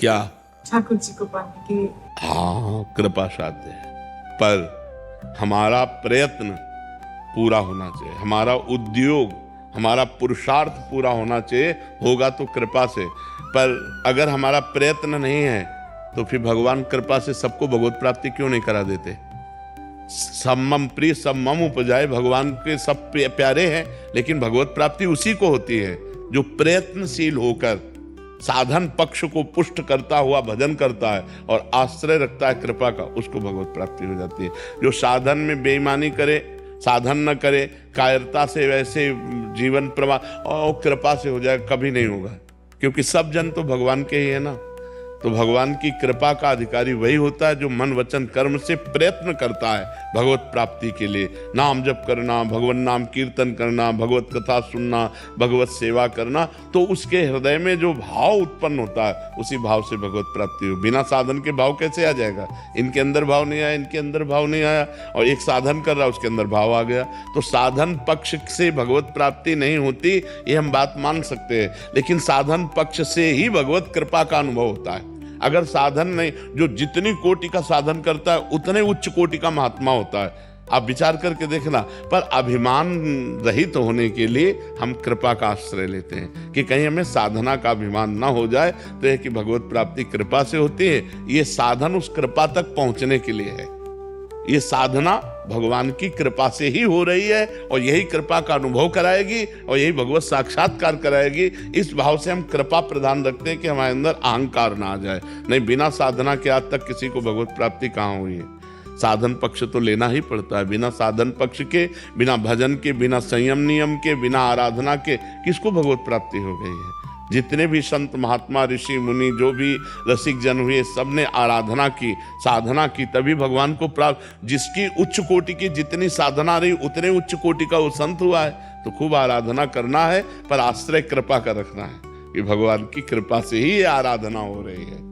क्या? ठाकुर जी को पाने की। हाँ, कृपा साध्य है, पर हमारा प्रयत्न पूरा होना चाहिए, हमारा उद्योग, हमारा पुरुषार्थ पूरा होना चाहिए। होगा तो कृपा से, पर अगर हमारा प्रयत्न नहीं है तो फिर भगवान कृपा से सबको भगवत प्राप्ति क्यों नहीं करा देते? सम्मम प्रिय सम्मम उपजाए, भगवान के सब प्यारे हैं, लेकिन भगवत प्राप्ति उसी को होती है जो प्रयत्नशील होकर साधन पक्ष को पुष्ट करता हुआ भजन करता है और आश्रय रखता है कृपा का, उसको भगवत प्राप्ति हो जाती है। जो साधन में बेईमानी करे, साधन न करे, कायरता से वैसे जीवन प्रवाह और कृपा से हो जाए, कभी नहीं होगा, क्योंकि सब जन तो भगवान के ही है ना। तो भगवान की कृपा का अधिकारी वही होता है जो मन वचन कर्म से प्रयत्न करता है भगवत प्राप्ति के लिए। नाम जप करना, भगवान नाम कीर्तन करना, भगवत कथा सुनना, भगवत सेवा करना, तो उसके हृदय में जो भाव उत्पन्न होता है उसी भाव से भगवत प्राप्ति हो। बिना साधन के भाव कैसे आ जाएगा? इनके अंदर भाव नहीं आया, इनके अंदर भाव नहीं आया, और एक साधन कर रहा उसके अंदर भाव आ गया। तो साधन पक्ष से भगवत प्राप्ति नहीं होती, ये हम बात मान सकते हैं, लेकिन साधन पक्ष से ही भगवत कृपा का अनुभव होता है। अगर साधन नहीं, जो जितनी कोटि का साधन करता है उतने उच्च कोटि का महात्मा होता है। आप विचार करके देखना। पर अभिमान रहित होने के लिए हम कृपा का आश्रय लेते हैं कि कहीं हमें साधना का अभिमान ना हो जाए। तो यह कि भगवत प्राप्ति कृपा से होती है, ये साधन उस कृपा तक पहुंचने के लिए है। ये साधना भगवान की कृपा से ही हो रही है और यही कृपा का अनुभव कराएगी और यही भगवत साक्षात्कार कराएगी। इस भाव से हम कृपा प्रदान रखते हैं कि हमारे अंदर अहंकार ना आ जाए। नहीं, बिना साधना के आज तक किसी को भगवत प्राप्ति कहाँ हुई है? साधन पक्ष तो लेना ही पड़ता है। बिना साधन पक्ष के, बिना भजन के, बिना संयम नियम के, बिना आराधना के किसको भगवत प्राप्ति हो गई है? जितने भी संत महात्मा ऋषि मुनि जो भी रसिक जन हुए, सबने आराधना की, साधना की, तभी भगवान को प्राप्त। जिसकी उच्च कोटि की जितनी साधना रही उतने उच्च कोटि का वो संत हुआ है। तो खूब आराधना करना है, पर आश्रय कृपा का रखना है कि भगवान की कृपा से ही ये आराधना हो रही है।